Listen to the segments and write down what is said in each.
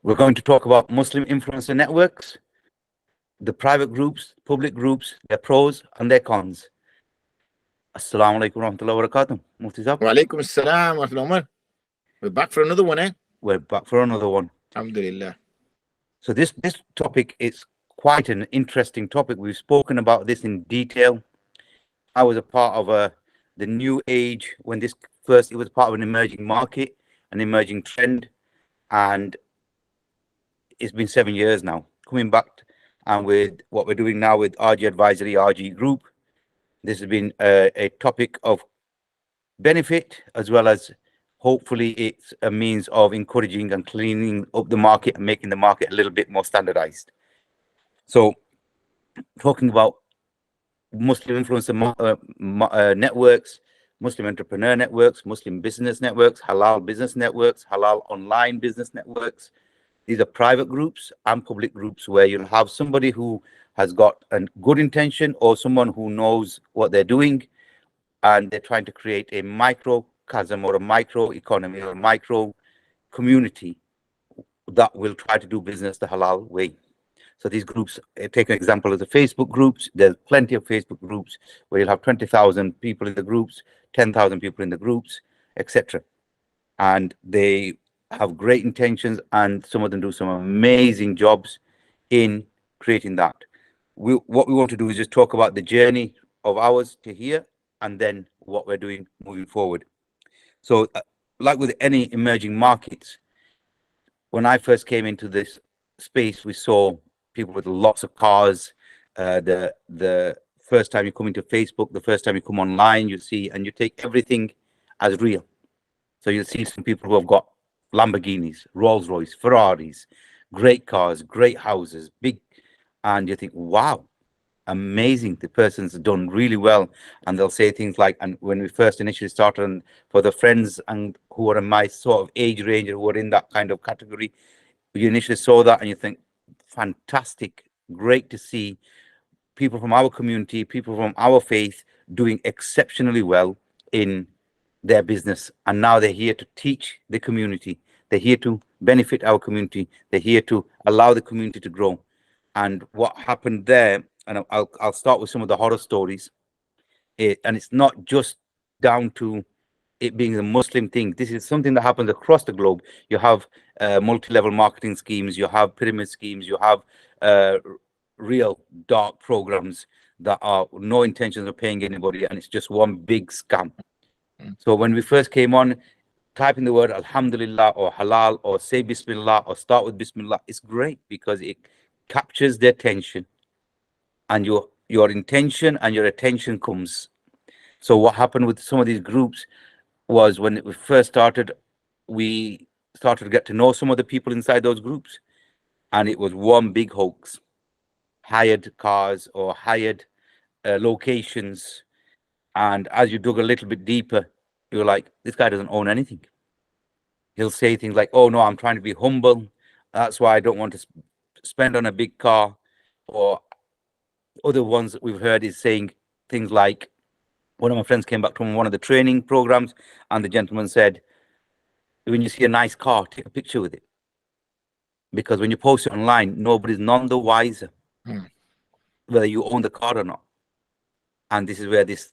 We're going to talk about Muslim influencer networks, the private groups, public groups, their pros and their cons. Assalamu alaikum warahmatullahi wabarakatuh. Mufti Amjad. Wa alaikum assalam wa rahmatullah. We're back for another one, eh? We're back for another one. Alhamdulillah. So this topic is quite an interesting topic. We've spoken about this in detail. I was a part of the new age when it was part of an emerging market, an emerging trend, and it's been 7 years now. Coming back and with what we're doing now with RG Advisory, RG Group, this has been a topic of benefit, as well as hopefully it's a means of encouraging and cleaning up the market and making the market a little bit more standardized. So talking about Muslim influencer networks, Muslim entrepreneur networks, Muslim business networks, halal business networks, halal online business networks. These are private groups and public groups where you'll have somebody who has got a good intention or someone who knows what they're doing, and they're trying to create a microcosm or a micro economy or a micro community that will try to do business the halal way. So these groups, take an example of the Facebook groups. There's plenty of Facebook groups where you'll have 20,000 people in the groups, 10,000 people in the groups, etc. And they have great intentions, and some of them do some amazing jobs in creating that. What we want to do is just talk about the journey of ours to here, and then what we're doing moving forward. So like with any emerging markets, when I first came into this space, we saw people with lots of cars. The first time you come into Facebook, the first time you come online, you see, and you take everything as real. So you'll see some people who have got Lamborghinis, Rolls Royce, Ferraris, great cars, great houses, big, and you think, wow, amazing, the person's done really well. And they'll say things like, and when we first initially started, and for the friends and who are in my sort of age range, who are in that kind of category, you initially saw that and you think, fantastic, great to see people from our community, people from our faith doing exceptionally well in their business. And now they're here to teach the community. They're here to benefit our community. They're here to allow the community to grow. And what happened there, and I'll start with some of the horror stories. And it's not just down to it being a Muslim thing. This is something that happens across the globe. You have multi-level marketing schemes, you have pyramid schemes, you have real dark programs that are no intentions of paying anybody, and it's just one big scam. So when we first came on, typing the word Alhamdulillah or Halal or say Bismillah or start with Bismillah, it's great because it captures their attention, and your intention and your attention comes. So what happened with some of these groups was when we first started, we started to get to know some of the people inside those groups, and it was one big hoax. Hired cars or hired locations. And as you dug a little bit deeper, you were like, this guy doesn't own anything. He'll say things like, oh no, I'm trying to be humble, that's why I don't want to spend on a big car. Or other ones that we've heard is saying things like, one of my friends came back from one of the training programs, and the gentleman said, when you see a nice car, take a picture with it, because when you post it online, nobody's none the wiser whether you own the car or not. And this is where this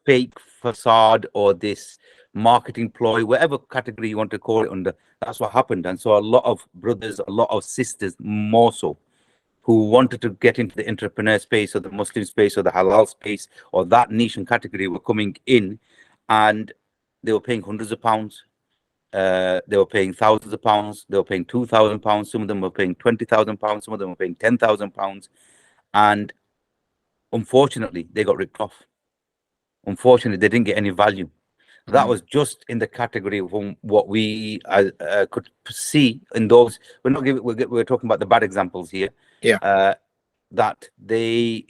fake facade or this marketing ploy, whatever category you want to call it under, that's what happened. And so a lot of brothers, a lot of sisters more so, who wanted to get into the entrepreneur space or the Muslim space or the halal space or that niche and category, were coming in, and they were paying hundreds of pounds. They were paying thousands of pounds. They were paying £2,000. Some of them were paying £20,000. Some of them were paying £10,000. And unfortunately, they got ripped off. Unfortunately, they didn't get any value. That was just in the category of what we could see in those. We're talking about the bad examples here. Yeah. That they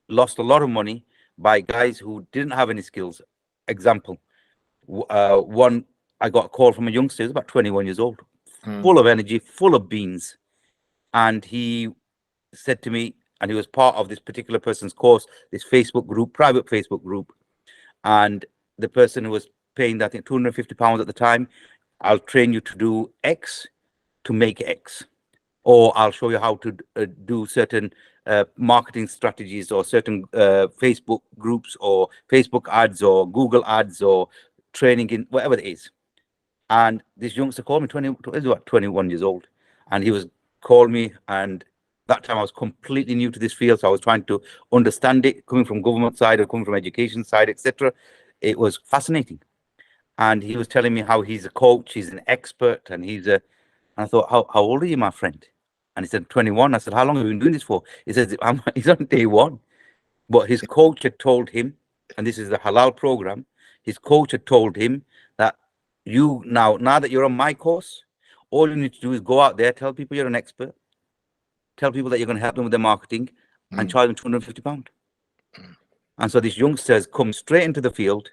lost a lot of money by guys who didn't have any skills. Example, one, I got a call from a youngster, he's about 21 years old, full of energy, full of beans. And he said to me, and he was part of this particular person's course, this Facebook group, private Facebook group. And the person who was paying, I think, £250 at the time, I'll train you to do X to make X, or I'll show you how to do certain marketing strategies or certain Facebook groups or Facebook ads or Google ads or training in whatever it is. And this youngster called me, he was about 21 years old, and he was called me, and that time I was completely new to this field, so I was trying to understand it, coming from government side or coming from education side, etc. It was fascinating. And he was telling me how he's a coach, he's an expert, and and I thought, how old are you, my friend? And he said, 21. I said, how long have you been doing this for? He says, he's on day one. But his coach had told him, and this is the Halal program, his coach had told him that you now that you're on my course, all you need to do is go out there, tell people you're an expert, tell people that you're going to help them with their marketing, and charge them £250. And so this youngster has come straight into the field,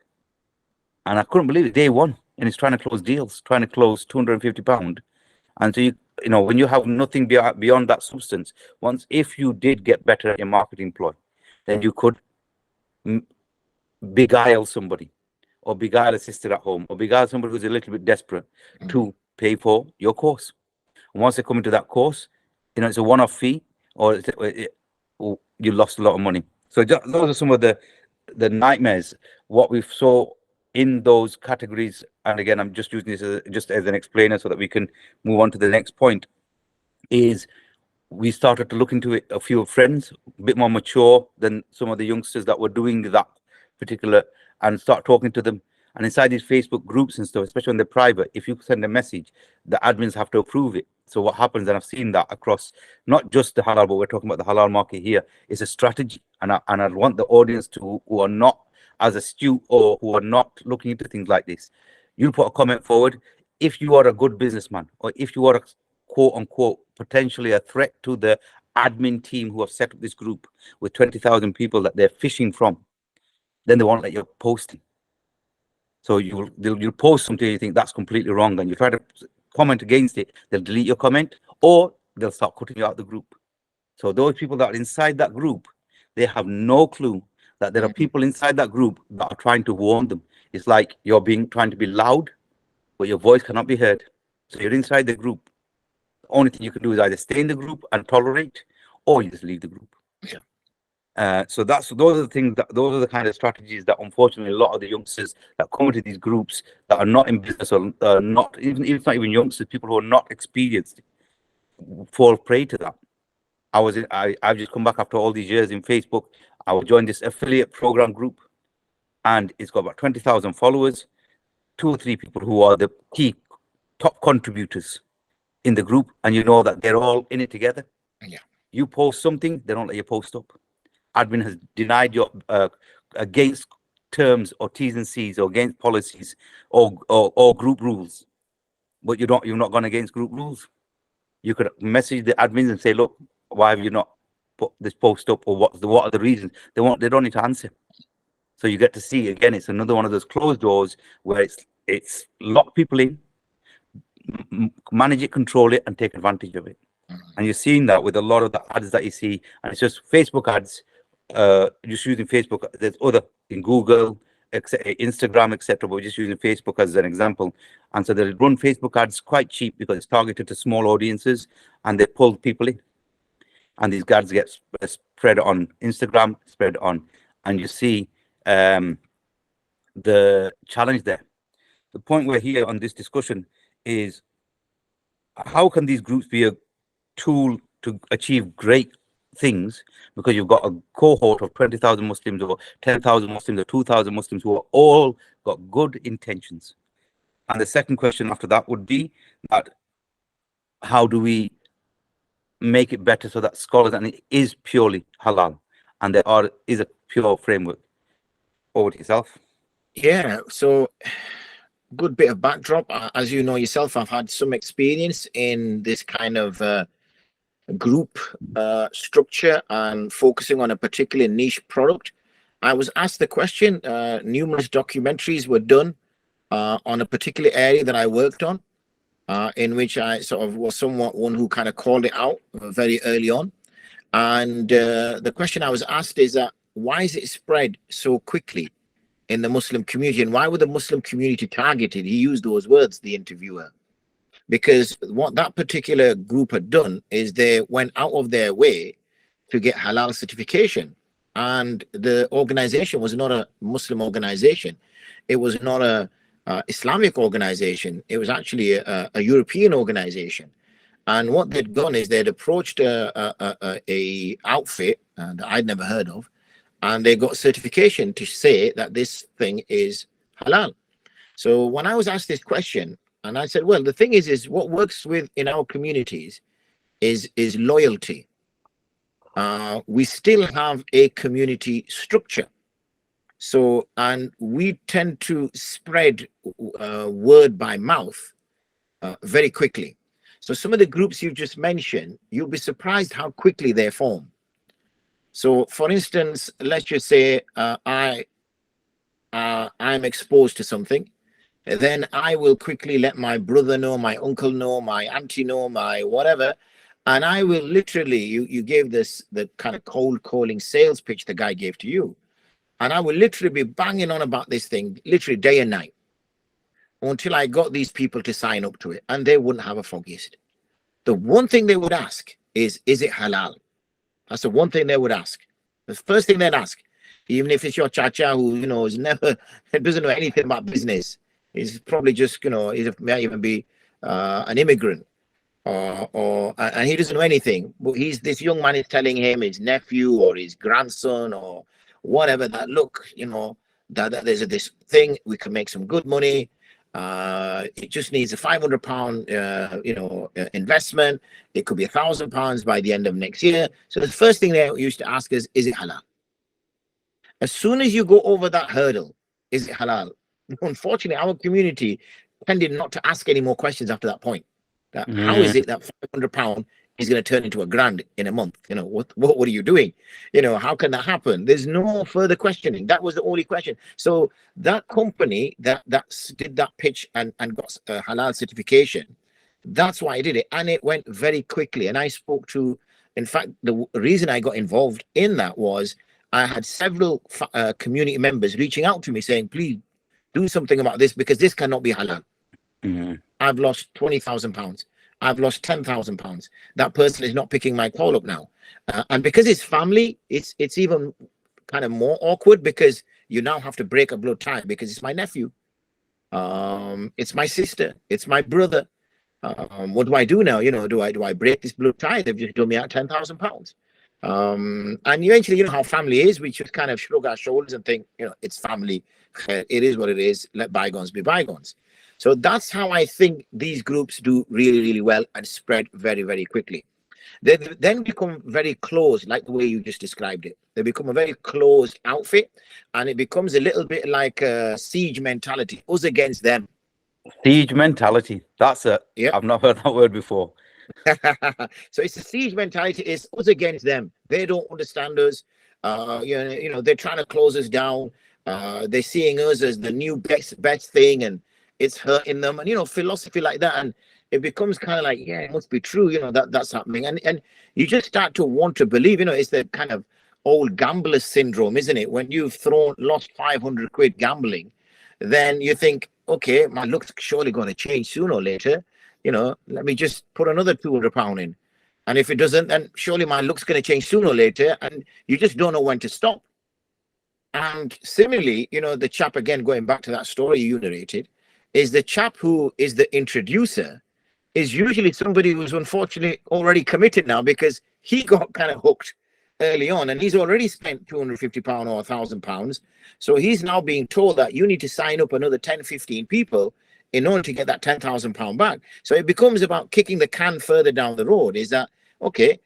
and I couldn't believe it, day one, and he's trying to close deals, trying to close £250. And so you know, when you have nothing beyond that substance, if you did get better at your marketing ploy, then you could beguile somebody, or beguile a sister at home, or beguile somebody who's a little bit desperate to pay for your course. And once they come into that course, you know, it's a one-off fee, or you lost a lot of money. So those are some of the nightmares, what we saw in those categories. And again, I'm just using this just as an explainer so that we can move on to the next point. Is we started to look into it, a few friends, a bit more mature than some of the youngsters that were doing that particular, and start talking to them. And inside these Facebook groups and stuff, especially when they're private, if you send a message, the admins have to approve it. So what happens, and I've seen that across not just the halal, but we're talking about the halal market here, is a strategy. And I want the audience who are not as astute or who are not looking into things like this. You put a comment forward. If you are a good businessman, or if you are a quote unquote potentially a threat to the admin team who have set up this group with 20,000 people that they're fishing from, then they won't let you post it. So you'll post something you think that's completely wrong, and you try to comment against it, they'll delete your comment, or they'll start cutting you out of the group. So those people that are inside that group, they have no clue that there are people inside that group that are trying to warn them. It's like you're trying to be loud, but your voice cannot be heard. So you're inside the group. The only thing you can do is either stay in the group and tolerate, or you just leave the group. So those are the things those are the kind of strategies that unfortunately a lot of the youngsters that come into these groups that are not in business, or not even youngsters, people who are not experienced, fall prey to that. I've just come back after all these years in Facebook. I will join this affiliate program group, and it's got about 20,000 followers, 2 or 3 people who are the key top contributors in the group, and you know that they're all in it together. You post something, they don't let you post up. Admin has denied your against terms or T's and C's, or against policies or group rules, but you're not gone against group rules. You could message the admins and say, look, why have you not put this post up, or what are the reasons? They don't need to answer. So you get to see, again, it's another one of those closed doors where it's lock people in, manage it, control it, and take advantage of it. And you're seeing that with a lot of the ads that you see, and it's just Facebook ads, just using Facebook. There's other in Google, Instagram, etc. But we're just using Facebook as an example. And so they run Facebook ads quite cheap because it's targeted to small audiences, and they pull people in. And these ads get spread on Instagram, and you see the challenge there. The point we're here on this discussion is, how can these groups be a tool to achieve great things, because you've got a cohort of 20,000 Muslims, or 10,000 Muslims, or 2,000 Muslims who are all got good intentions. And the second question after that would be that, how do we make it better so that scholars, and it is purely halal, and there is a pure framework? Over to yourself. Yeah, so good bit of backdrop. As you know yourself, I've had some experience in this kind of group structure and focusing on a particular niche product. I was asked the question, numerous documentaries were done on a particular area that I worked on, in which I sort of was somewhat one who kind of called it out very early on. And the question I was asked is that, why is it spread so quickly in the Muslim community, and why were the Muslim community targeted? He used those words, the interviewer. because what that particular group had done is they went out of their way to get halal certification. And the organization was not a Muslim organization. It was not a Islamic organization. It was actually a European organization. And what they'd done is they'd approached a outfit that I'd never heard of, and they got certification to say that this thing is halal. So when I was asked this question, and I said, well, the thing is what works with in our communities is loyalty. We still have a community structure. So, and we tend to spread word by mouth very quickly. So some of the groups you just mentioned, you'll be surprised how quickly they form. So for instance, let's just say I'm exposed to something. Then I will quickly let my brother know, my uncle know, my auntie know, my whatever. And I will literally, you gave this, the kind of cold calling sales pitch the guy gave to you. And I will literally be banging on about this thing, literally day and night, until I got these people to sign up to it. And they wouldn't have a foggiest. The one thing they would ask is it halal? That's the one thing they would ask. The first thing they'd ask, even if it's your chacha who, is never, doesn't know anything about business. He's probably just, he might even be an immigrant. And he doesn't know anything, but this young man is telling him, his nephew or his grandson or whatever, that look, that there's this thing, we can make some good money. It just needs a £500 investment. It could be £1,000 by the end of next year. So the first thing they used to ask is it halal? As soon as you go over that hurdle, is it halal? Unfortunately, our community tended not to ask any more questions after that point. How is it that £500 is going to turn into £1,000 in a month? What are you doing? How can that happen? There's no further questioning. That was the only question. So that company that did that pitch and got a halal certification, that's why I did it. And it went very quickly. And I spoke to, in fact, the reason I got involved in that was I had several community members reaching out to me saying, please do something about this because this cannot be halal. I've lost £20,000. I've lost £10,000. That person is not picking my call up now. And because it's family, it's even kind of more awkward because you now have to break a blood tie because it's my nephew. It's my sister. It's my brother. What do I do now? Do I break this blood tie? They've just done me out £10,000. And eventually, how family is, we just kind of shrug our shoulders and think, it's family. It is what it is. Let bygones be bygones. So that's how I think these groups do really, really well and spread very, very quickly. They then become very close, like the way you just described it. They become a very closed outfit, and it becomes a little bit like a siege mentality, us against them. Siege mentality. That's it. Yeah. I've not heard that word before. So it's a siege mentality. It's us against them. They don't understand us. They're trying to close us down. They're seeing us as the new best thing, and it's hurting them, and philosophy like that, and it becomes kind of like, yeah, it must be true, that's happening, and you just start to want to believe. It's the kind of old gambler syndrome, isn't it? When you've lost 500 quid gambling, then you think, okay, my luck's surely going to change sooner or later. Let me just put another £200 in, and if it doesn't, then surely my luck's going to change sooner or later, and you just don't know when to stop. And similarly, the chap, again, going back to that story you narrated, is the chap who is the introducer is usually somebody who's unfortunately already committed now because he got kind of hooked early on and he's already spent £250 or £1,000. So he's now being told that you need to sign up another 10, 15 people in order to get that £10,000 back. So it becomes about kicking the can further down the road. Is that, okay,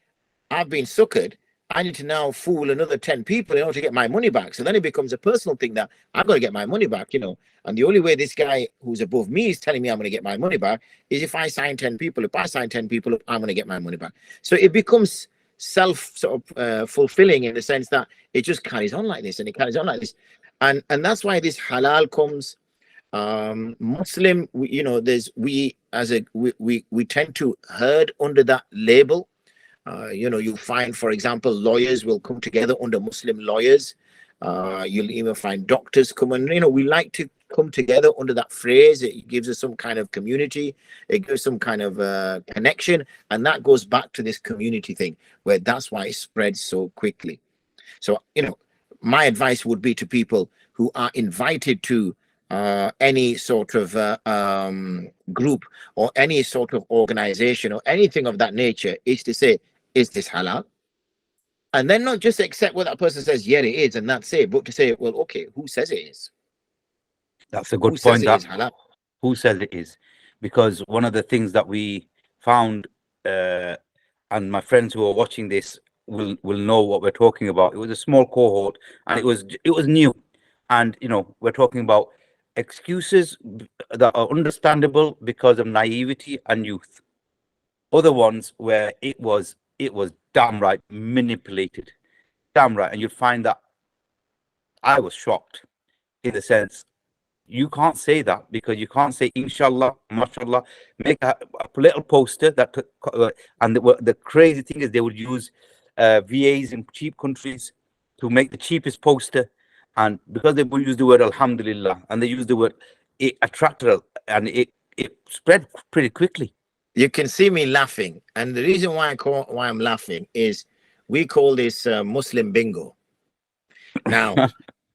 I've been suckered. I need to now fool another 10 people in order to get my money back. So then it becomes a personal thing that I've got to get my money back, And the only way this guy who's above me is telling me I'm going to get my money back is if I sign 10 people. If I sign 10 people up, I'm going to get my money back. So it becomes fulfilling in the sense that it just carries on like this and it carries on like this. And that's why this halal comes. Muslim, we tend to herd under that label. You'll find, for example, lawyers will come together under Muslim lawyers. You'll even find doctors come and, we like to come together under that phrase. It gives us some kind of community. It gives some kind of connection. And that goes back to this community thing, where that's why it spreads so quickly. So, my advice would be to people who are invited to any sort of group or any sort of organization or anything of that nature, is to say, is this halal? And then not just accept what that person says, yeah, it is, and that's it, but to say, well, okay, who says it is? That's a good point. That halal? Who says it is? Because one of the things that we found, and my friends who are watching this will know what we're talking about. It was a small cohort, and it was new, and we're talking about excuses that are understandable because of naivety and youth. Other ones where it was damn right manipulated, damn right, and you'd find that I was shocked in the sense, you can't say that because you can't say inshallah, mashallah, make a little poster that and the crazy thing is they would use VAs in cheap countries to make the cheapest poster, and because they would use the word alhamdulillah and they use the word, it attracted and it spread pretty quickly. You can see me laughing, and the reason why I'm laughing is we call this Muslim bingo. Now,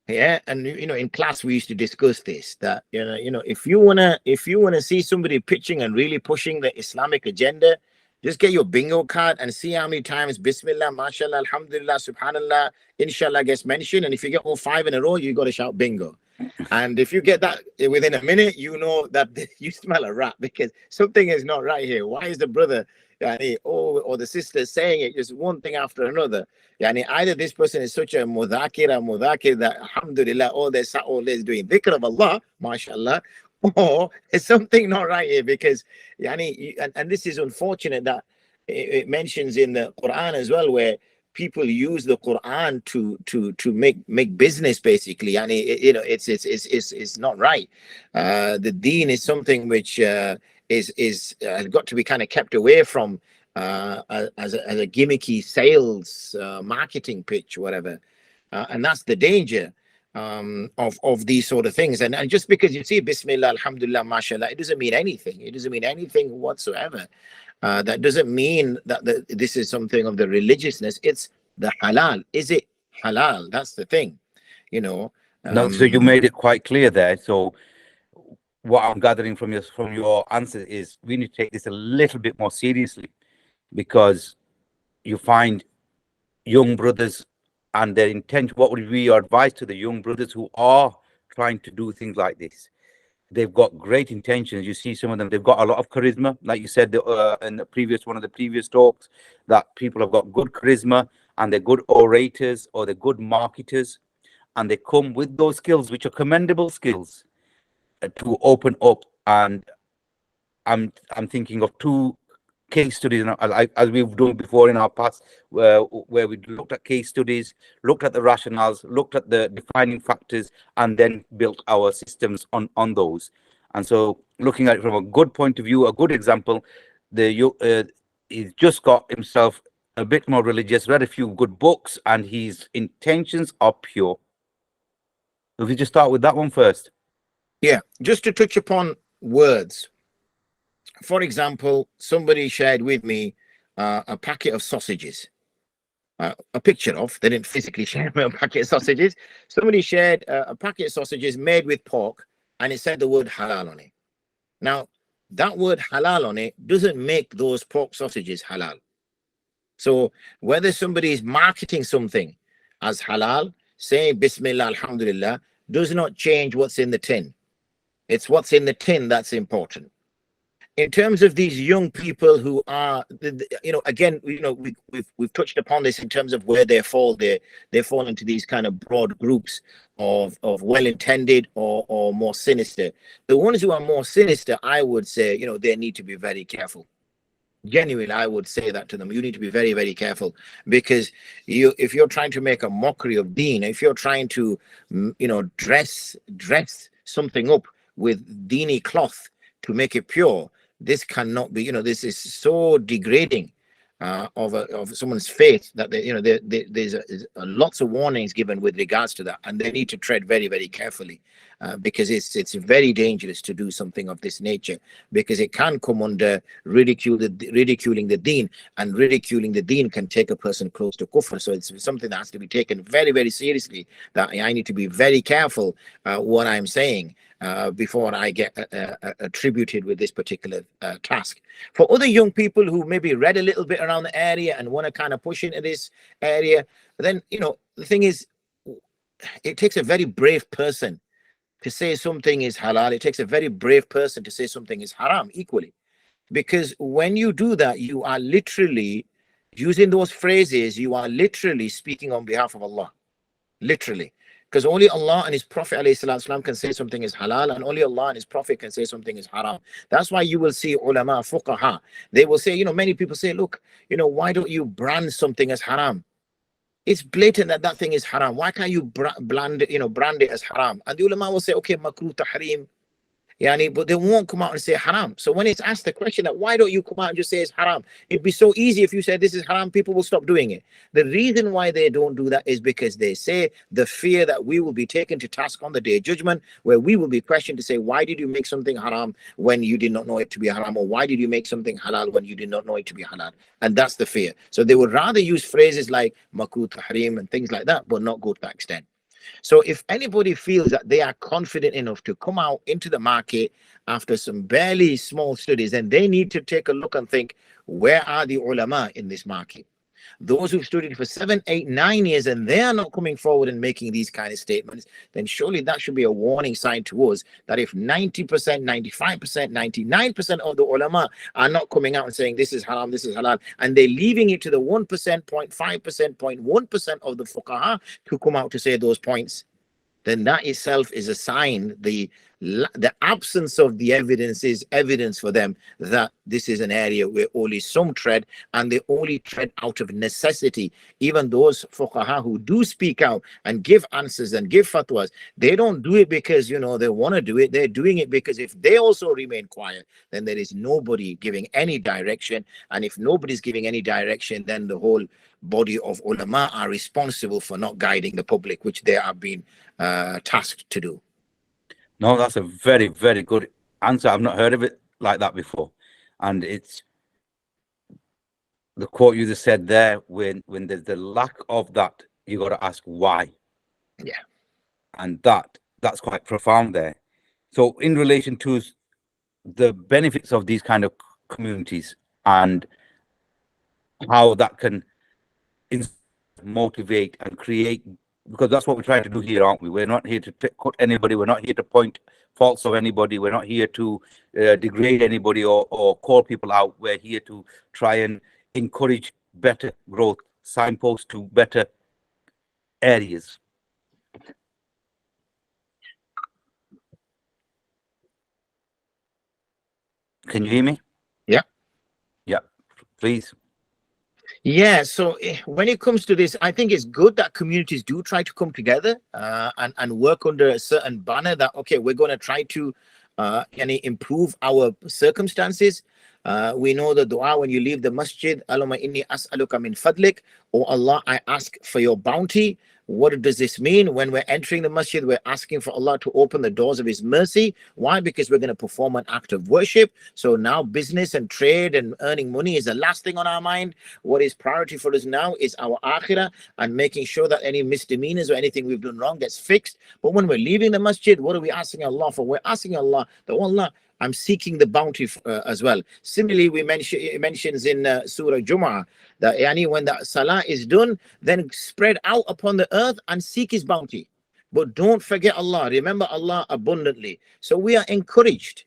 yeah, and in class we used to discuss this, that if you wanna see somebody pitching and really pushing the Islamic agenda, just get your bingo card and see how many times Bismillah, mashallah, alhamdulillah, subhanallah, inshallah gets mentioned, and if you get all 5 in a row, you got to shout bingo. And if you get that within a minute, you know that you smell a rat, because something is not right here. Why is the brother or the sister saying it just one thing after another? Either this person is such a mudhakir that alhamdulillah all they're doing dhikr of Allah, mashallah, or it's something not right here, because and this is unfortunate that it mentions in the Quran as well, where people use the Quran to make business, basically. It's not right. The deen is something which has got to be kind of kept away from as a gimmicky sales marketing pitch, whatever. And that's the danger of these sort of things. And just because you see Bismillah, alhamdulillah, mashallah, it doesn't mean anything. It doesn't mean anything whatsoever. That doesn't mean that this is something of the religiousness. It's the halal. Is it halal? That's the thing, No, so you made it quite clear there. So what I'm gathering from your answer is we need to take this a little bit more seriously, because you find young brothers and their intent. What would be your advice to the young brothers who are trying to do things like this? They've got great intentions. You see some of them, they've got a lot of charisma. Like you said in one of the previous talks, that people have got good charisma and they're good orators or they're good marketers. And they come with those skills, which are commendable skills, to open up. And I'm thinking of 2 case studies, as we've done before in our past, where we looked at case studies, looked at the rationales, looked at the defining factors, and then built our systems on those. And so, looking at it from a good point of view, a good example, he's just got himself a bit more religious, read a few good books, and his intentions are pure. If we just start with that one first. Yeah, just to touch upon words. For example, somebody shared with me a packet of sausages, a picture of, they didn't physically share me a packet of sausages. Somebody shared a packet of sausages made with pork, and it said the word halal on it. Now, that word halal on it doesn't make those pork sausages halal. So whether somebody is marketing something as halal, saying Bismillah, alhamdulillah, does not change what's in the tin. It's what's in the tin that's important. In terms of these young people who are, again, we've touched upon this in terms of where they fall. They fall into these kind of broad groups of well-intended or more sinister. The ones who are more sinister, I would say, they need to be very careful. Genuinely, I would say that to them. You need to be very, very careful, because if you're trying to make a mockery of deen, if you're trying to, dress something up with deeny cloth to make it pure, this cannot be, this is so degrading of someone's faith, that there's lots of warnings given with regards to that, and they need to tread very, very carefully, because it's very dangerous to do something of this nature, because it can come under ridiculing the deen, and ridiculing the deen can take a person close to kufr. So it's something that has to be taken very, very seriously, that I need to be very careful what I'm saying before I get attributed with this particular task. For other young people who maybe read a little bit around the area and want to kind of push into this area, then, the thing is, it takes a very brave person to say something is halal. It takes a very brave person to say something is haram equally. Because when you do that, you are literally using those phrases, you are literally speaking on behalf of Allah. Literally. Because only Allah and His Prophet ﷺ can say something is halal, and only Allah and His Prophet can say something is haram. That's why you will see ulama, fuqaha. They will say, many people say, look, why don't you brand something as haram? It's blatant that thing is haram. Why can't you brand it as haram? And the ulama will say, okay, makruh tahrim. But they won't come out and say haram. So when it's asked the question that why don't you come out and just say it's haram? It'd be so easy if you said this is haram, people will stop doing it. The reason why they don't do that is because they say the fear that we will be taken to task on the day of judgment, where we will be questioned to say, why did you make something haram when you did not know it to be haram? Or why did you make something halal when you did not know it to be halal? And that's the fear. So they would rather use phrases like makruh tahrim and things like that, but not go to that extent. So if anybody feels that they are confident enough to come out into the market after some barely small studies, then they need to take a look and think, where are the ulama in this market? Those who've studied for 7, 8, 9 years and they are not coming forward and making these kind of statements, then surely that should be a warning sign to us that if 90%, 95%, 99% of the ulama are not coming out and saying this is haram, this is halal, and they're leaving it to the 1%, 0.5%, 0.1% of the fuqaha to come out to say those points, then that itself is a sign. The absence of the evidence is evidence for them that this is an area where only some tread, and they only tread out of necessity. Even those fuqaha who do speak out and give answers and give fatwas, they don't do it because they want to do it. They're doing it because if they also remain quiet, then there is nobody giving any direction, and if nobody's giving any direction, then the whole body of ulama are responsible for not guiding the public, which they are being tasked to do. No, that's a very, very good answer. I've not heard of it like that before. And it's the quote you just said there, when there's the lack of that, you got to ask why. Yeah. And that's quite profound there. So in relation to the benefits of these kind of communities and how that can motivate and create, because that's what we're trying to do here, aren't we? We're not here to cut anybody. We're not here to point faults of anybody. We're not here to degrade anybody or call people out. We're here to try and encourage better growth, signpost to better areas. Can you hear me? Yeah. Yeah, please. Yeah, so when it comes to this, I think it's good that communities do try to come together and work under a certain banner that, okay, we're going to try to improve our circumstances. We know the dua when you leave the masjid, Allahumma inni as'aluka min fadlik, or Allah, I ask for your bounty. What does this mean? When we're entering the masjid, we're asking for Allah to open the doors of His mercy. Why? Because we're going to perform an act of worship. So now business and trade and earning money is the last thing on our mind. What is priority for us now is our akhirah and making sure that any misdemeanors or anything we've done wrong gets fixed. But when we're leaving the masjid, what are we asking Allah for? We're asking Allah that, oh Allah, I'm seeking the bounty as well. Similarly, it mentions in Surah Jumu'ah that when the salah is done, then spread out upon the earth and seek His bounty. But don't forget Allah. Remember Allah abundantly. So we are encouraged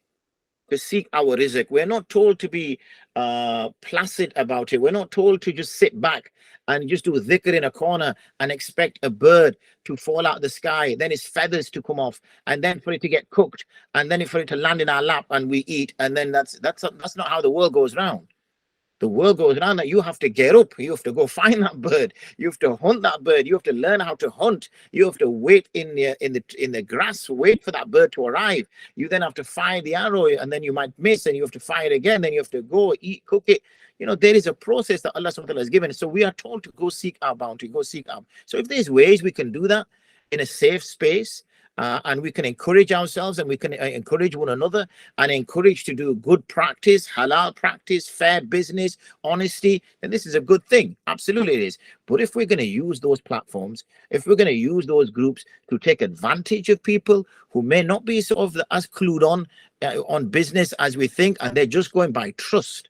to seek our rizq. We're not told to be placid about it. We're not told to just sit back and just do dhikr in a corner and expect a bird to fall out the sky, then its feathers to come off, and then for it to get cooked, and then for it to land in our lap and we eat, and then that's not how the world goes round. The world goes around that you have to get up, you have to go find that bird, you have to hunt that bird, you have to learn how to hunt, you have to wait in the grass, wait for that bird to arrive. You then have to fire the arrow, and then you might miss, and you have to fire it again, then you have to go eat, cook it. There is a process that Allah subhanahu wa ta'ala has given. So we are told to go seek our bounty, go seek our. So if there's ways we can do that in a safe space, and we can encourage ourselves, and we can encourage one another, and encourage to do good practice, halal practice, fair business, honesty, then this is a good thing. Absolutely it is. But if we're going to use those platforms, if we're going to use those groups to take advantage of people who may not be sort of as clued on business as we think, and they're just going by trust,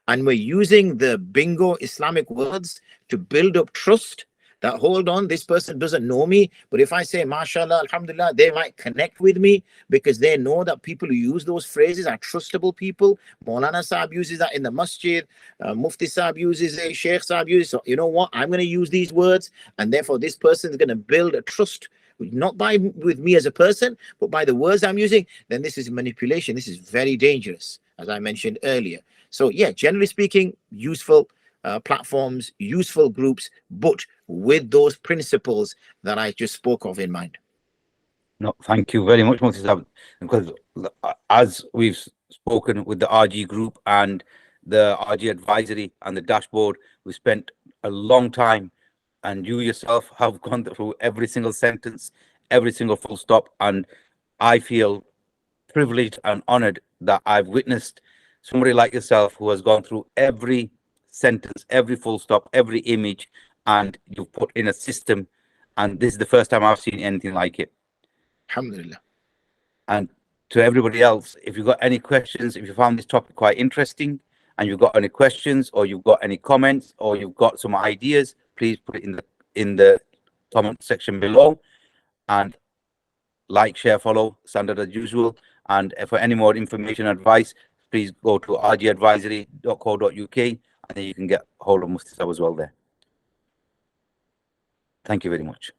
and we're using the bingo Islamic words to build up trust, that hold on, this person doesn't know me, but if I say mashallah, alhamdulillah, they might connect with me because they know that people who use those phrases are trustable people. Maulana Saab uses that in the masjid, Mufti Saab uses it, Sheikh Saab uses it. So you know what, I'm going to use these words, and therefore this person is going to build a trust, not with me as a person, but by the words I'm using. Then this is manipulation. This is very dangerous, as I mentioned earlier. So yeah, generally speaking, useful platforms, useful groups, but with those principles that I just spoke of in mind. No, thank you very much, Mufti Saab, because as we've spoken with the RG group and the RG advisory and the dashboard, we spent a long time, and you yourself have gone through every single sentence, every single full stop, and I feel privileged and honored that I've witnessed somebody like yourself who has gone through every sentence, every full stop, every image, and you've put in a system, and this is the first time I've seen anything like it. Alhamdulillah. And to everybody else, if you've got any questions, if you found this topic quite interesting and you've got any questions, or you've got any comments, or you've got some ideas, please put it in the comment section below, and like, share, follow, standard as usual. And for any more information, advice, please go to rgadvisory.co.uk, and then you can get hold of Mufti Saab as well there. Thank you very much.